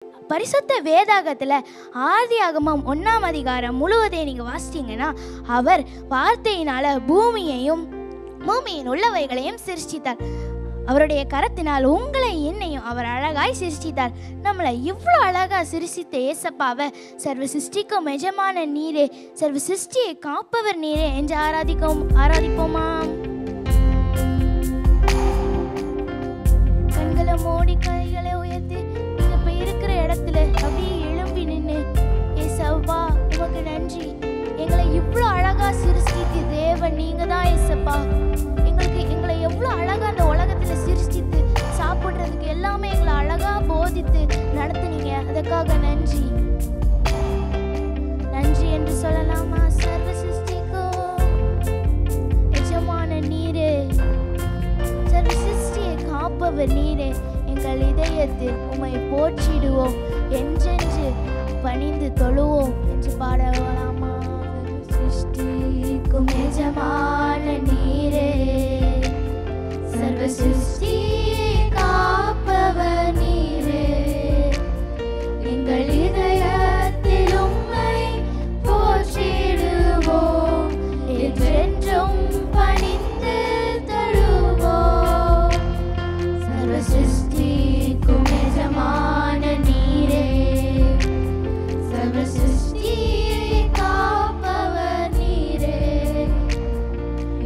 பரிசுத்த வேதாகத்தில் ஆதியாகமம் 1ஆம் அதிகாரம் முழுவதையும் நீங்கள் வாசித்தீங்கன்னா, அவர் வார்த்தையினால் பூமியையும் பூமியின் உள்ளவைகளையும் சிருஷ்டித்தார். அவருடைய கரத்தினால் உங்களை என்னையும் அவர் அழகாய் சிருஷ்டித்தார். நம்மளை இவ்வளோ அழகாக சிருஷ்டித்த ஏசப்பாவை சர்வ சிருஷ்டிக்கும் எஜமான நீரே, சர்வ சிருஷ்டியை காப்பவர் நீரே என்று ஆராதிப்போமா? கண்களை மூடி கைகளை உயர்த்தி நீங்க இப்ப இருக்கிற இடத்துல அப்படியே எழும்பி நின்று, ஏசப்பா உமக்கு நன்றி, எங்களை இவ்வளோ அழகா சிருஷ்டித்து தேவன் நீங்க தான் ஏசப்பா. எங்களை எவ்வளோ அழகா அந்த உலகத்துல சிருஷ்டித்து சாப்பிட்றதுக்கு எல்லாமே எங்களை அழகா போதித்து நடத்துனீங்க. அதுக்காக நன்றி நன்றி என்று சொல்லலாமா? சர்வ சிருஷ்டிக்கும் எஜமான நீரே, சர்வ சிருஷ்டியை காப்பவர் நீரே, எங்கள் இதயத்தில் உம்மை போற்றிடுவோம், என்றென்று பணிந்து தொழுவோம் என்று பாடலாமா? சிருஷ்டிக்கும் எஜமான நீரே, சர்வ சிருஷ்டியை காப்பவர் நீரே, எங்கள் இதயத்தில் உம்மை போற்றிடுவோம், என்றென்றும் பணிந்து தொழுவோம். சர்வ சிருஷ்டிக்கும் எஜமான நீரே, சர்வ சிருஷ்டியை காப்பவர் நீரே,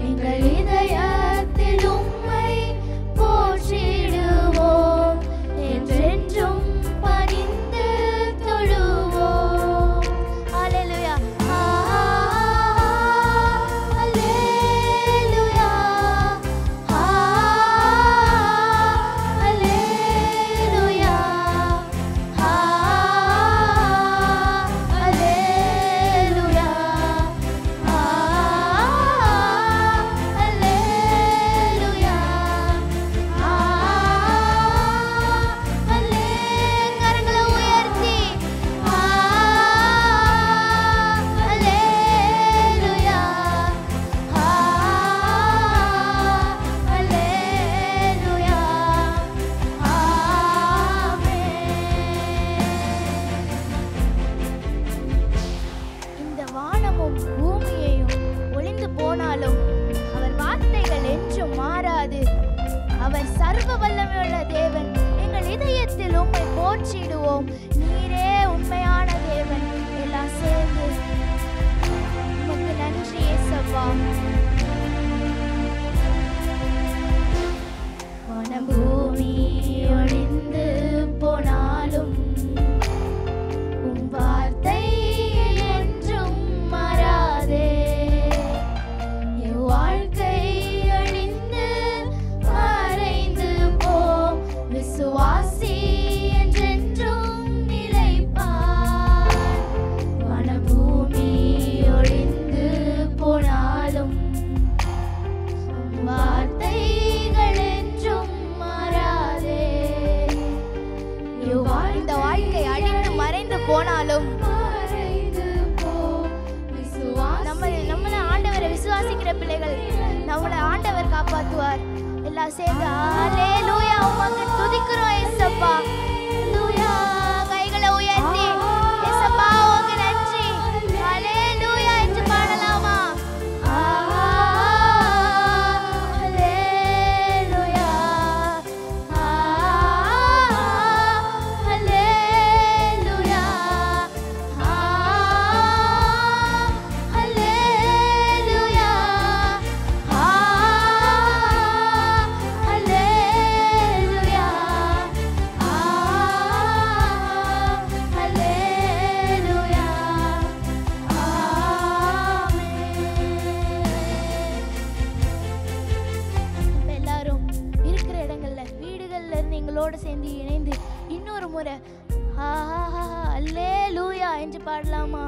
எங்கள் இதயத்தில் உம்மை போற்றிடுவோம், என்றென்றும் பணிந்து தொழுவோம். அல்லேலூயா, அல்லேலூயா, அல்லேலூயா, அல்லேலூயா, அல்லேலூயா, கரங்களை உயர்த்தி அல்லேலூயா, அல்லேலூயா, இந்த வானமும் பூமியையும் ஒளிந்து போனாலும் அவர் வார்த்தைகள் என்றும் மாறாது. அவர் சர்வ வல்லமையுள்ள தேவன், எங்கள் இதயத்தில் உம்மை போற்றிடுவோம், நீரே உண்மையான தேவன். எல்லாம் சேர்ந்து உமக்கு நன்றி ஏசப்பா. வானம் பூமி ஒளிந்து போனாலும் உம் வார்த்தை என்றும் மாறாதே. என் வாழ்க்கை அழிந்து மறைந்து போம், விசுவாசி என்றென்றும் நிலைப்பார். வானம் பூமி ஒளிந்து போனாலும் உம் வார்த்தைகள் என்றும் மாறாதே. இந்த வாழ்க்கை அழிந்து மறைந்து போனாலும் நம்மள ஆண்டவரை விசுவாசிக்கிற பிள்ளைகள் நம்மளை ஆண்டவர் காப்பாற்றுவார். எல்லாம் சேர்ந்து அல்லேலூயா உமக்கு துதிக்கிறோம் ஏசப்பா. அல்லேலூயா, கைகளை உயர்த்தி ஏசப்பா உமக்கு நன்றி அல்லேலூயா என்று பாடலாமா? அல்லேலூயா, அல்லேலூயா, அல்லேலூயா, அல்லேலூயா, அல்லேலூயா, ஆமென். எல்லாரும் இருக்கிற இடங்கள்ல வீடுகள்ல இருந்து எங்களோட சேர்ந்து இணைந்து இன்னொரு முறை அல்லேலூயா என்று பாடலாமா?